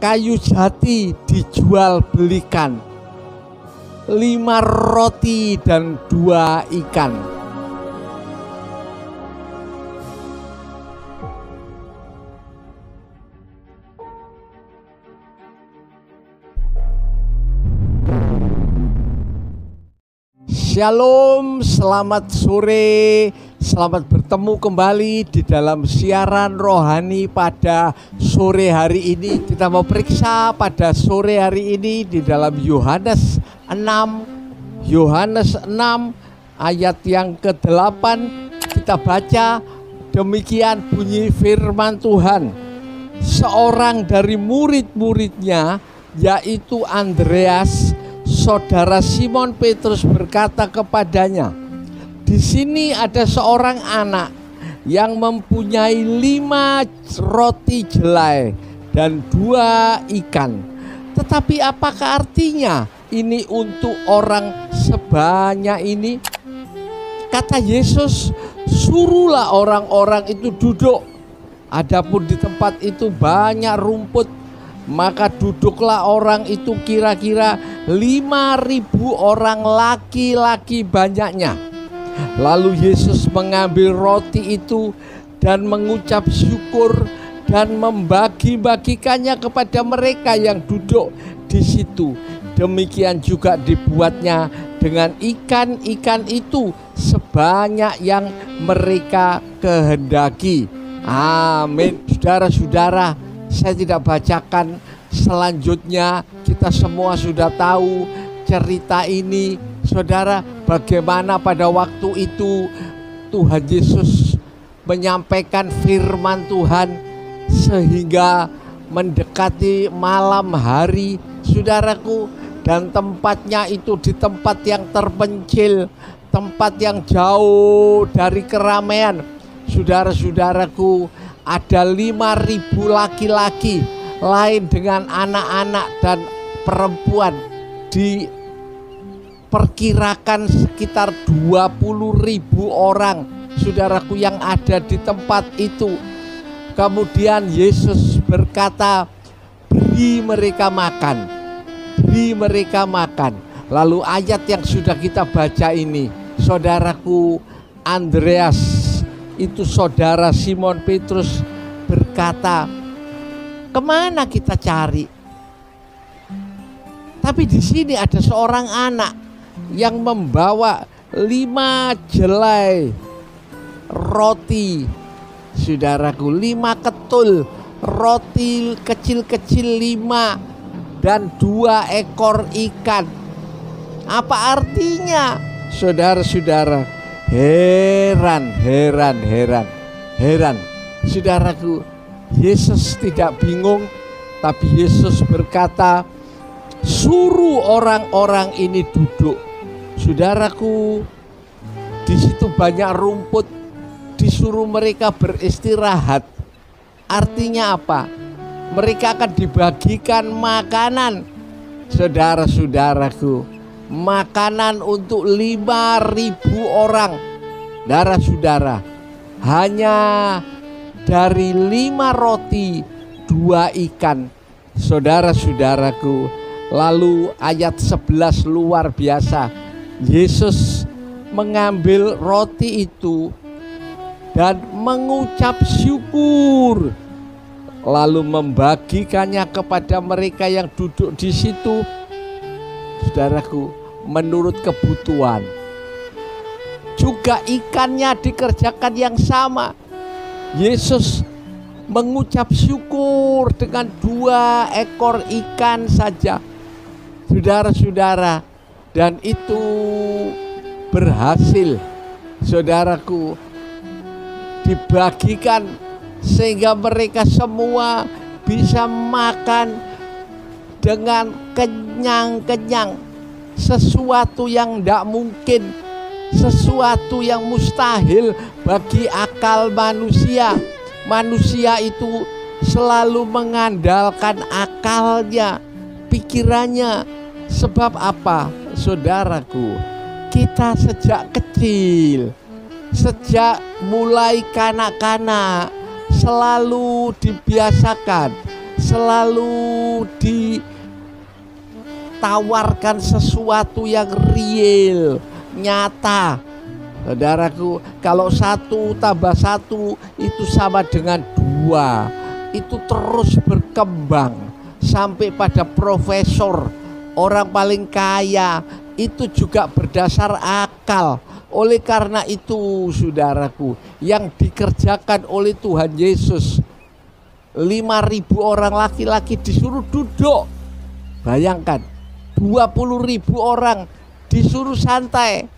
kayu jati dijual belikan, 5 roti dan 2 ikan. Shalom, selamat sore, selamat bertemu kembali di dalam siaran rohani pada sore hari ini. Kita mau periksa pada sore hari ini di dalam Yohanes 6 ayat yang ke-8. Kita baca demikian bunyi firman Tuhan. Seorang dari murid-muridnya, yaitu Andreas, saudara Simon Petrus, berkata kepadanya, "Di sini ada seorang anak yang mempunyai 5 roti jelai dan 2 ikan. Tetapi apakah artinya ini untuk orang sebanyak ini?" Kata Yesus, "Suruhlah orang-orang itu duduk." Adapun di tempat itu banyak rumput, maka duduklah orang itu, kira-kira 5.000 orang, laki-laki banyaknya. Lalu Yesus mengambil roti itu dan mengucap syukur dan membagi-bagikannya kepada mereka yang duduk di situ. Demikian juga dibuatnya dengan ikan-ikan itu sebanyak yang mereka kehendaki. Amin. Saudara-saudara, saya tidak bacakan selanjutnya, kita semua sudah tahu cerita ini. Saudara, bagaimana pada waktu itu Tuhan Yesus menyampaikan firman Tuhan sehingga mendekati malam hari, saudaraku, dan tempatnya itu di tempat yang terpencil, tempat yang jauh dari keramaian. Saudara-saudaraku, ada 5.000 laki-laki lain dengan anak-anak dan perempuan, diperkirakan sekitar 20.000 orang, saudaraku, yang ada di tempat itu. Kemudian Yesus berkata, "Beri mereka makan, beri mereka makan." Lalu ayat yang sudah kita baca ini, saudaraku, Andreas, itu saudara Simon Petrus, berkata, "Kemana kita cari?" Tapi di sini ada seorang anak yang membawa 5 jelai roti, saudaraku, 5 ketul roti kecil-kecil 5 dan 2 ekor ikan. Apa artinya, saudara-saudara? Heran, saudaraku. Yesus tidak bingung, tapi Yesus berkata, "Suruh orang-orang ini duduk." Saudaraku, di situ banyak rumput, disuruh mereka beristirahat. Artinya apa? Mereka akan dibagikan makanan, saudara-saudaraku. Makanan untuk 5.000 orang. Saudara-saudara, hanya dari 5 roti 2 ikan, saudara-saudaraku. Lalu ayat 11 luar biasa. Yesus mengambil roti itu dan mengucap syukur, lalu membagikannya kepada mereka yang duduk di situ. Saudaraku, menurut kebutuhan. Juga ikannya dikerjakan yang sama. Yesus mengucap syukur dengan 2 ekor ikan saja, saudara-saudara, dan itu berhasil, saudaraku, dibagikan sehingga mereka semua bisa makan dengan kenyang-kenyang. Sesuatu yang tidak mungkin, sesuatu yang mustahil bagi akal manusia. Manusia itu selalu mengandalkan akalnya, pikirannya. Sebab apa, saudaraku? Kita sejak kecil, sejak mulai kanak-kanak, selalu dibiasakan, selalu ditawarkan sesuatu yang real, nyata. Saudaraku, kalau 1 tambah 1 itu sama dengan 2, itu terus berkembang sampai pada profesor, orang paling kaya, itu juga berdasar akal. Oleh karena itu, saudaraku, yang dikerjakan oleh Tuhan Yesus, 5.000 orang laki-laki disuruh duduk. Bayangkan, 20.000 orang disuruh santai.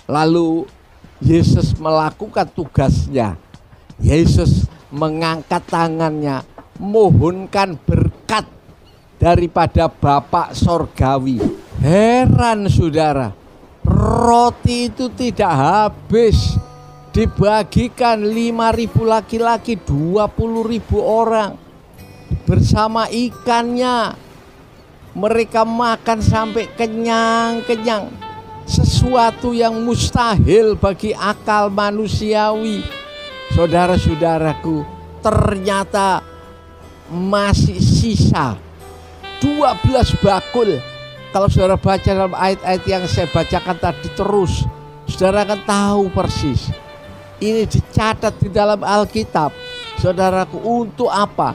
Lalu Yesus melakukan tugasnya. Yesus mengangkat tangannya, mohonkan berkat daripada Bapa Sorgawi. Heran saudara, roti itu tidak habis, dibagikan 5.000 laki-laki, 20.000 orang bersama ikannya. Mereka makan sampai kenyang-kenyang, sesuatu yang mustahil bagi akal manusiawi. Saudara-saudaraku, ternyata masih sisa 12 bakul. Kalau saudara baca dalam ayat-ayat yang saya bacakan tadi terus, saudara akan tahu persis. Ini dicatat di dalam Alkitab. Saudaraku, untuk apa?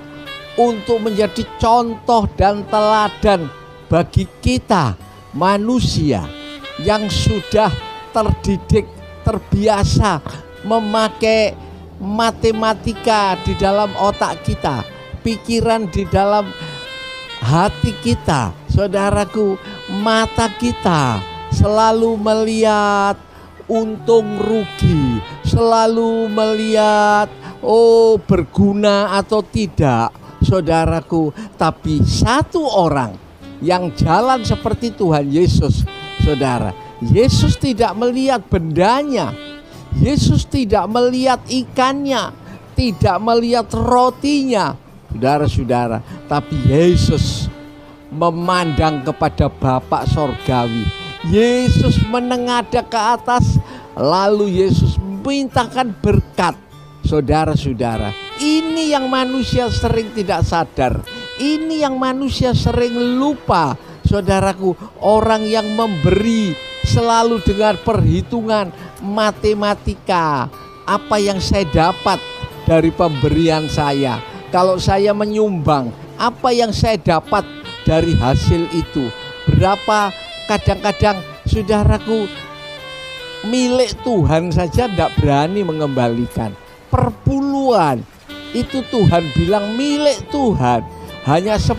Untuk menjadi contoh dan teladan bagi kita manusia yang sudah terdidik, terbiasa memakai matematika di dalam otak kita, pikiran di dalam hati kita. Saudaraku, mata kita selalu melihat untung rugi, selalu melihat berguna atau tidak, saudaraku. Tapi satu orang yang jalan seperti Tuhan Yesus, saudara, Yesus tidak melihat bendanya, Yesus tidak melihat ikannya, tidak melihat rotinya, saudara-saudara, tapi Yesus memandang kepada Bapa Sorgawi. Yesus menengadah ke atas, lalu Yesus mintakan berkat. Saudara-saudara, ini yang manusia sering tidak sadar, ini yang manusia sering lupa. Saudaraku, orang yang memberi selalu dengan perhitungan matematika. Apa yang saya dapat dari pemberian saya? Kalau saya menyumbang, apa yang saya dapat dari hasil itu? Berapa? Kadang-kadang saudaraku, milik Tuhan saja tidak berani mengembalikan. Perpuluhan itu Tuhan bilang milik Tuhan hanya 10%,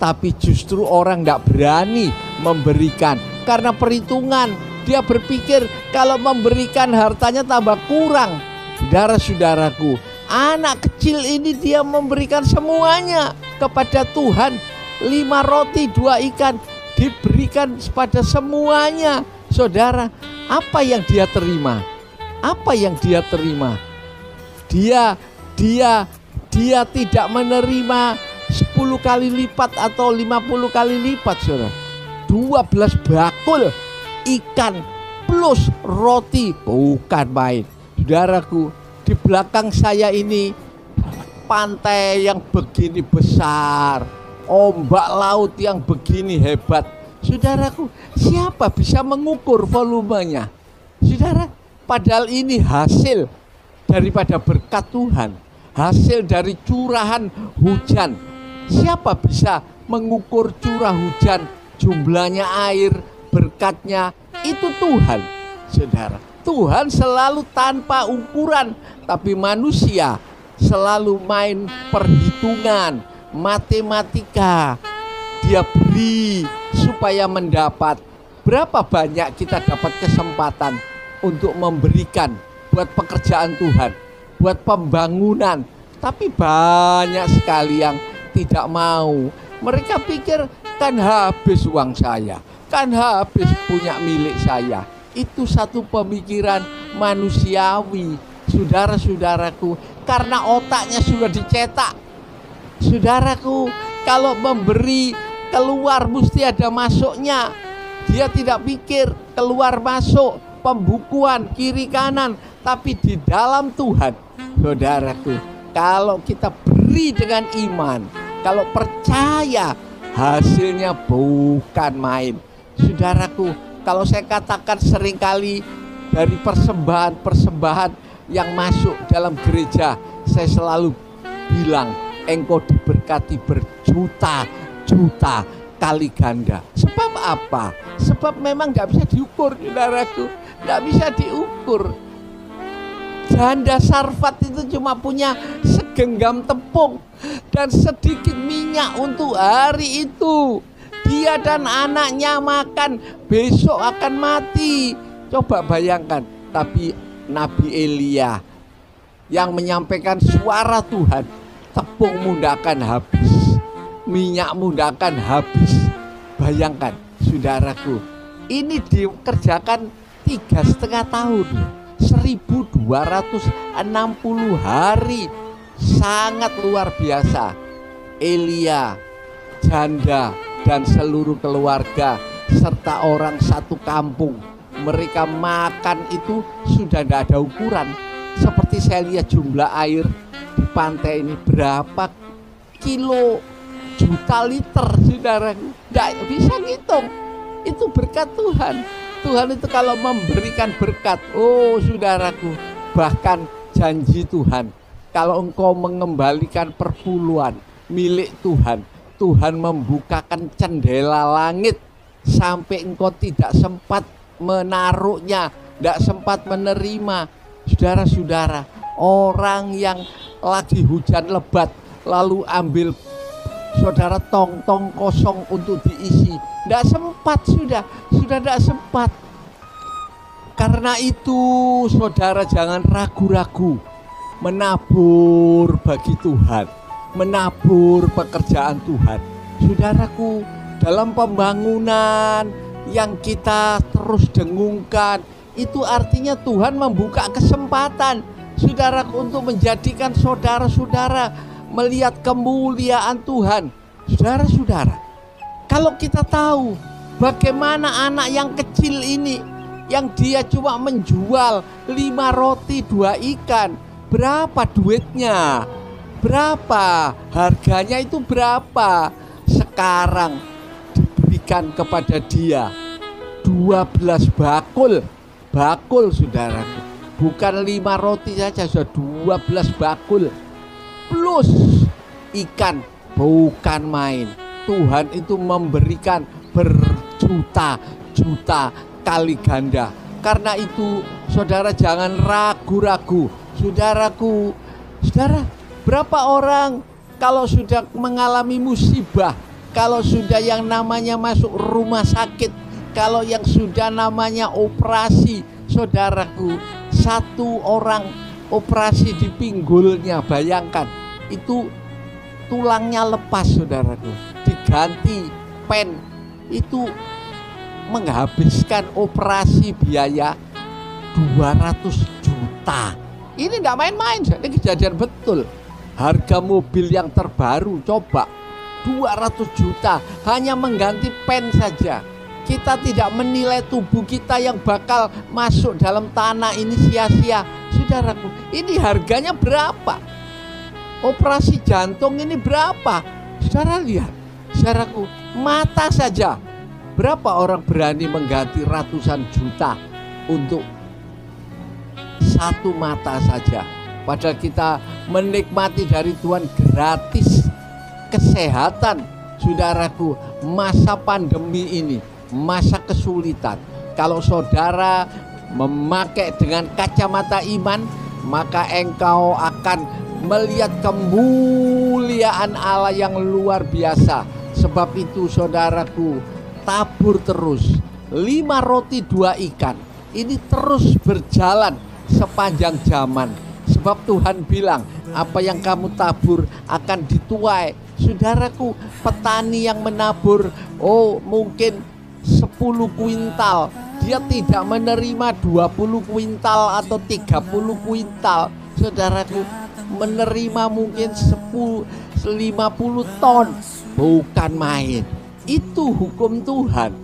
tapi justru orang tidak berani memberikan karena perhitungan. Dia berpikir kalau memberikan hartanya tambah kurang. Saudara-saudaraku, anak kecil ini dia memberikan semuanya kepada Tuhan. 5 roti 2 ikan diberikan pada semuanya. Saudara, apa yang dia terima? Apa yang dia terima? Dia tidak menerima 10 kali lipat atau 50 kali lipat, saudara. 12 bakul ikan plus roti, bukan main. Saudaraku, di belakang saya ini pantai yang begini besar, ombak laut yang begini hebat. Saudaraku, siapa bisa mengukur volumenya? Saudara, padahal ini hasil daripada berkat Tuhan, hasil dari curahan hujan. Siapa bisa mengukur curah hujan, jumlahnya air, berkatnya? Itu Tuhan, saudara. Tuhan selalu tanpa ukuran, tapi manusia selalu main perhitungan, matematika. Dia beri supaya mendapat. Berapa banyak kita dapat kesempatan untuk memberikan buat pekerjaan Tuhan, buat pembangunan, tapi banyak sekali yang tidak mau. Mereka pikir kan habis uang saya, kan habis punya milik saya. Itu satu pemikiran manusiawi, saudara-saudaraku, karena otaknya sudah dicetak. Saudaraku, kalau memberi keluar mesti ada masuknya. Dia tidak pikir keluar masuk, pembukuan kiri kanan, tapi di dalam Tuhan. Saudaraku, kalau kita beri diri dengan iman. Kalau percaya, hasilnya bukan main. Saudaraku, kalau saya katakan seringkali dari persembahan-persembahan yang masuk dalam gereja, saya selalu bilang, engkau diberkati berjuta-juta kali ganda. Sebab apa? Sebab memang gak bisa diukur, saudaraku. Gak bisa diukur. Janda Sarfat itu cuma punya segenggam tepung dan sedikit minyak untuk hari itu. Dia dan anaknya makan, besok akan mati. Coba bayangkan. Tapi Nabi Elia yang menyampaikan suara Tuhan, tepungmu tidak akan habis, minyakmu tidak akan habis. Bayangkan, saudaraku, ini dikerjakan 3,5 tahun, 1260 hari, sangat luar biasa. Elia, janda dan seluruh keluarga serta orang satu kampung, mereka makan itu sudah tidak ada ukuran. Seperti saya lihat jumlah air di pantai ini berapa kilo, juta liter, saudara. Tidak bisa ngitung. Itu berkat Tuhan. Tuhan itu kalau memberikan berkat, oh saudaraku, bahkan janji Tuhan, kalau engkau mengembalikan perpuluhan milik Tuhan, Tuhan membukakan jendela langit sampai engkau tidak sempat menaruhnya, tidak sempat menerima. Saudara-saudara, orang yang lagi hujan lebat lalu ambil saudara tong-tong kosong untuk diisi, tidak sempat, sudah tidak sempat. Karena itu saudara jangan ragu-ragu menabur bagi Tuhan, menabur pekerjaan Tuhan. Saudaraku, dalam pembangunan yang kita terus dengungkan, itu artinya Tuhan membuka kesempatan saudaraku untuk menjadikan saudara-saudara melihat kemuliaan Tuhan. Saudara-saudara, kalau kita tahu bagaimana anak yang kecil ini, yang dia cuma menjual 5 roti 2 ikan, berapa duitnya? Berapa? Harganya itu berapa? Sekarang diberikan kepada dia 12 bakul saudaraku. Bukan 5 roti saja, sudah 12 bakul. Plus ikan, bukan main. Tuhan itu memberikan berjuta-juta kali ganda. Karena itu saudara jangan ragu-ragu. Saudaraku, saudara, berapa orang kalau sudah mengalami musibah, kalau sudah yang namanya masuk rumah sakit, kalau yang sudah namanya operasi, saudaraku, satu orang operasi di pinggulnya, bayangkan, itu tulangnya lepas, saudaraku, diganti pen, itu menghabiskan operasi biaya 200 juta. Ini tidak main-main, ini kejadian betul. Harga mobil yang terbaru, coba 200 juta hanya mengganti pen saja. Kita tidak menilai tubuh kita yang bakal masuk dalam tanah ini sia-sia. Saudaraku, ini harganya berapa? Operasi jantung ini berapa? Saudara lihat, saudaraku, mata saja. Berapa orang berani mengganti ratusan juta untuk satu mata saja? Padahal kita menikmati dari Tuhan gratis kesehatan. Saudaraku, masa pandemi ini, masa kesulitan, kalau saudara memakai dengan kacamata iman, maka engkau akan melihat kemuliaan Allah yang luar biasa. Sebab itu saudaraku, tabur terus 5 roti 2 ikan. Ini terus berjalan sepanjang zaman. Sebab Tuhan bilang, apa yang kamu tabur akan dituai. Saudaraku, petani yang menabur, oh mungkin 10 kuintal, dia tidak menerima 20 kuintal atau 30 kuintal. Saudaraku, menerima mungkin 50 ton, bukan main. Itu hukum Tuhan.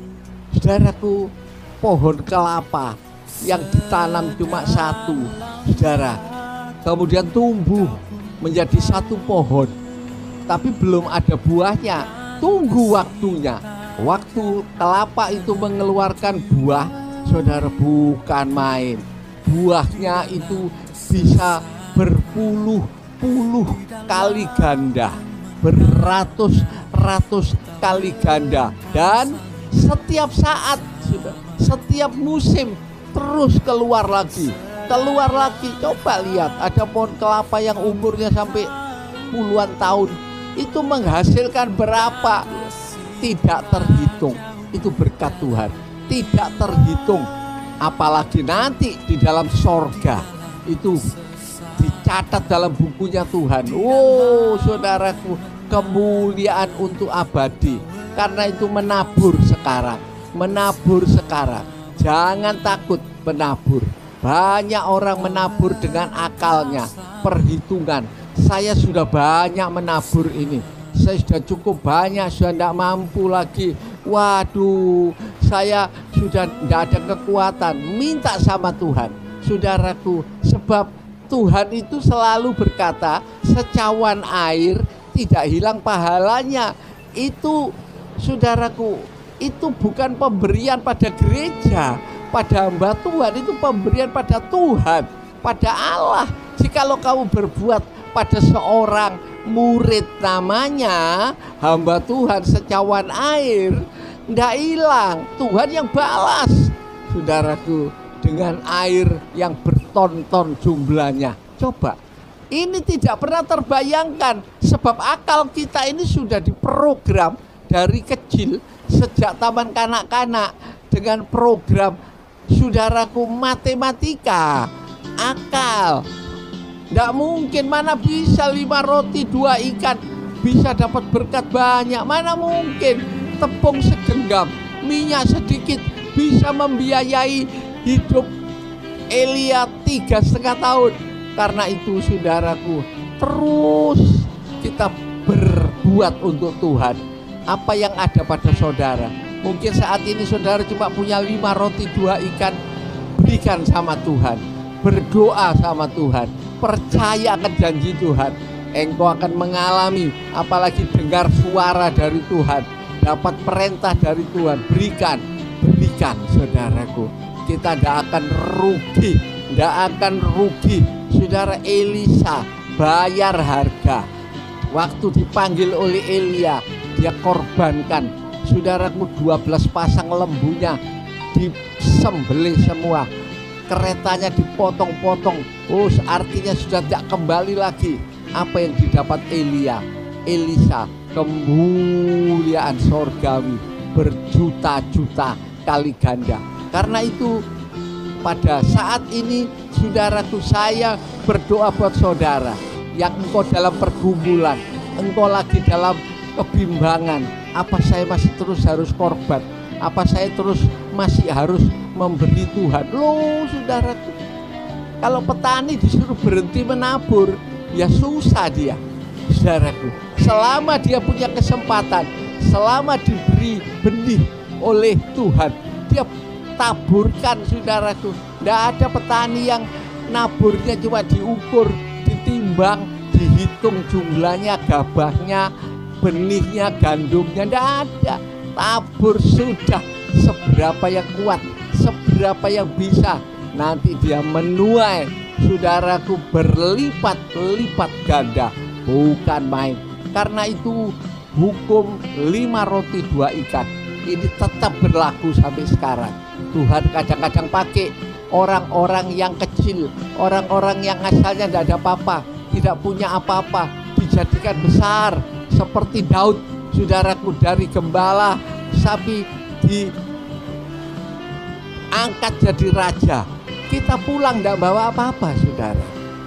Saudaraku, pohon kelapa yang ditanam cuma 1, saudara, kemudian tumbuh menjadi 1 pohon. tapi belum ada buahnya. Tunggu waktunya. Waktu kelapa itu mengeluarkan buah, saudara, bukan main. Buahnya itu bisa berpuluh-puluh kali ganda, beratus-ratus kali ganda, dan setiap saat, setiap musim terus keluar lagi. Coba lihat, ada pohon kelapa yang umurnya sampai puluhan tahun, itu menghasilkan berapa? Tidak terhitung. Itu berkat Tuhan, tidak terhitung. Apalagi nanti di dalam sorga, itu dicatat dalam bukunya Tuhan. Oh saudaraku, kemuliaan untuk abadi. Karena itu menabur sekarang. Jangan takut menabur. Banyak orang menabur dengan akalnya, perhitungan. Saya sudah banyak menabur ini, saya sudah cukup banyak, sudah tidak mampu lagi. Waduh, saya sudah tidak ada kekuatan. Minta sama Tuhan, saudaraku, sebab Tuhan itu selalu berkata, secawan air tidak hilang pahalanya. Itu, saudaraku, itu bukan pemberian pada gereja, pada hamba Tuhan. Itu pemberian pada Tuhan, pada Allah. Jikalau kamu berbuat pada seorang murid namanya hamba Tuhan secawan air, tidak hilang. Tuhan yang balas, saudaraku, dengan air yang berton-ton jumlahnya. Coba, ini tidak pernah terbayangkan, sebab akal kita ini sudah diprogram dari kecil, sejak taman kanak-kanak, dengan program, saudaraku, matematika, akal. Tidak mungkin, mana bisa 5 roti 2 ikan bisa dapat berkat banyak. Mana mungkin tepung segenggam, minyak sedikit bisa membiayai hidup Elia 3,5 tahun. Karena itu saudaraku, terus kita berbuat untuk Tuhan. Apa yang ada pada saudara? Mungkin saat ini saudara cuma punya 5 roti 2 ikan. Berikan sama Tuhan, berdoa sama Tuhan, percaya akan janji Tuhan. Engkau akan mengalami, apalagi dengar suara dari Tuhan, dapat perintah dari Tuhan. Berikan saudaraku. Kita tidak akan rugi. Saudara, Elisa bayar harga. Waktu dipanggil oleh Elia, dia korbankan, saudaraku, 12 pasang lembunya disembelih semua. Keretanya dipotong-potong. Oh, artinya sudah tidak kembali lagi. Apa yang didapat Elisa, kemuliaan sorgawi berjuta-juta kali ganda. Karena itu pada saat ini, saudaraku, saya berdoa buat saudara yang engkau dalam pergumulan, engkau lagi dalam kebimbangan. Apa saya masih terus harus korban? Apa saya terus masih harus memberi Tuhan? Loh saudaraku, kalau petani disuruh berhenti menabur, ya susah dia, saudaraku. Selama dia punya kesempatan, selama diberi benih oleh Tuhan, dia taburkan, saudaraku. Tidak ada petani yang naburnya cuma diukur, ditimbang, dihitung jumlahnya, gabahnya, benihnya, gandumnya. Tidak ada. Tabur sudah, seberapa yang kuat, seberapa yang bisa, nanti dia menuai, saudaraku, berlipat-lipat ganda, bukan main. Karena itu hukum 5 roti 2 ikan ini tetap berlaku sampai sekarang. Tuhan kadang-kadang pakai orang-orang yang kecil, orang-orang yang asalnya tidak ada apa-apa, tidak punya apa-apa, dijadikan besar. Seperti Daud, saudaraku, dari gembala sapi diangkat jadi raja. Kita pulang tidak bawa apa-apa, saudara.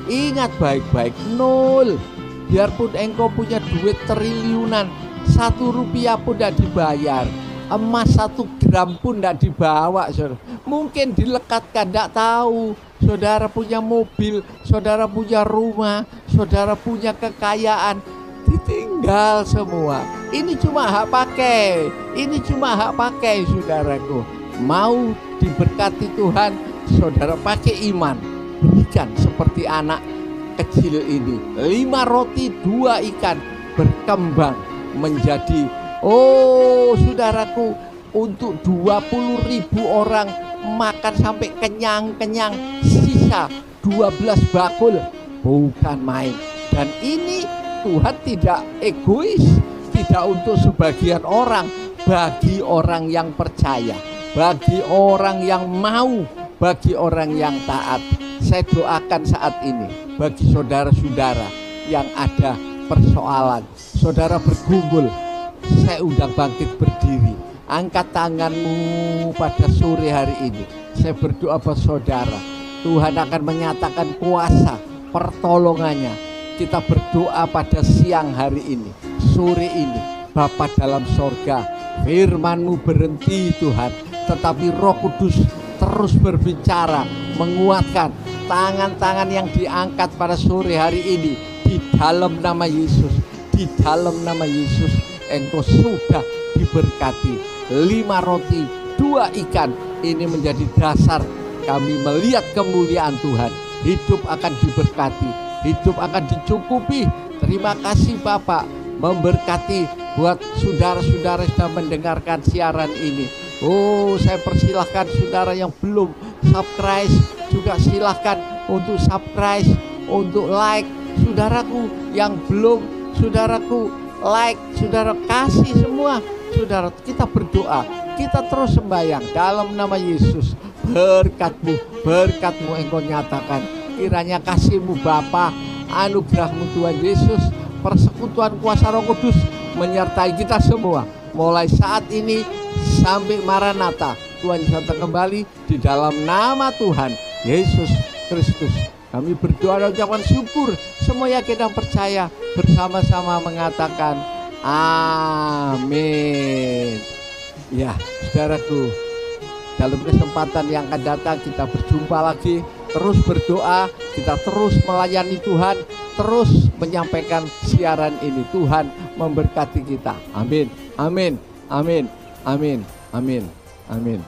Ingat baik-baik, nol. Biarpun engkau punya duit triliunan, 1 rupiah pun tidak dibayar. Emas 1 gram pun tidak dibawa, saudara. Mungkin dilekatkan, tidak tahu. Saudara punya mobil, saudara punya rumah, saudara punya kekayaan, ditinggal semua. Ini cuma hak pakai, saudaraku. Mau diberkati Tuhan, saudara pakai iman, berikan seperti anak kecil ini. 5 roti 2 ikan berkembang menjadi, oh saudaraku, untuk 20.000 orang makan sampai kenyang-kenyang, sisa 12 bakul, bukan main. Dan ini Tuhan tidak egois, tidak untuk sebagian orang, bagi orang yang percaya, bagi orang yang mau, bagi orang yang taat. Saya doakan saat ini bagi saudara-saudara yang ada persoalan, saudara bergumul, saya undang bangkit berdiri. Angkat tanganmu pada sore hari ini. Saya berdoa buat saudara, Tuhan akan menyatakan kuasa pertolongannya. Kita berdoa pada siang hari ini, sore ini. Bapa dalam sorga, firman-Mu berhenti Tuhan, tetapi Roh Kudus terus berbicara, menguatkan tangan-tangan yang diangkat pada sore hari ini. Di dalam nama Yesus, di dalam nama Yesus, Engkau sudah diberkati. 5 roti 2 ikan ini menjadi dasar kami melihat kemuliaan Tuhan. Hidup akan diberkati, hidup akan dicukupi. Terima kasih Bapak, memberkati buat saudara-saudara yang sudah mendengarkan siaran ini. Oh, saya persilahkan saudara yang belum subscribe juga silahkan untuk subscribe, untuk like. Saudaraku yang belum, saudaraku like, saudara kasih semua. Saudara, kita berdoa, kita terus sembahyang dalam nama Yesus. Berkat-Mu Engkau nyatakan. Kiranya kasih-Mu Bapa, anugerah-Mu Tuhan Yesus, persekutuan kuasa Roh Kudus menyertai kita semua. Mulai saat ini sampai Maranatha, Tuhan datang kembali di dalam nama Tuhan Yesus Kristus. Kami berdoa dan ucapkan syukur. Semua yakin dan percaya bersama-sama mengatakan amin. Ya, saudaraku, dalam kesempatan yang akan datang kita berjumpa lagi. Terus berdoa, kita terus melayani Tuhan, terus menyampaikan siaran ini. Tuhan memberkati kita. Amin, amin, amin, amin, amin, amin.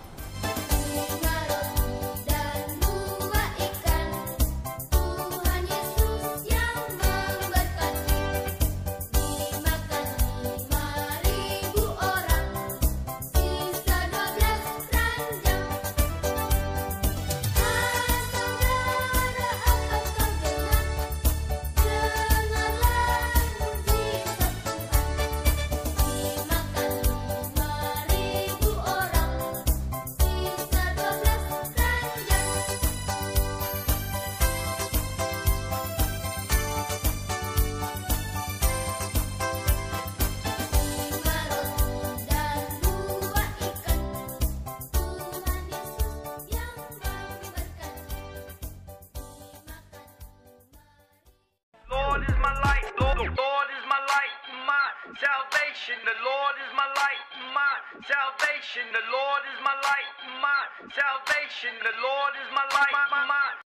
Salvation, the Lord is my light, my salvation, the Lord is my light, my salvation, the Lord is my light, my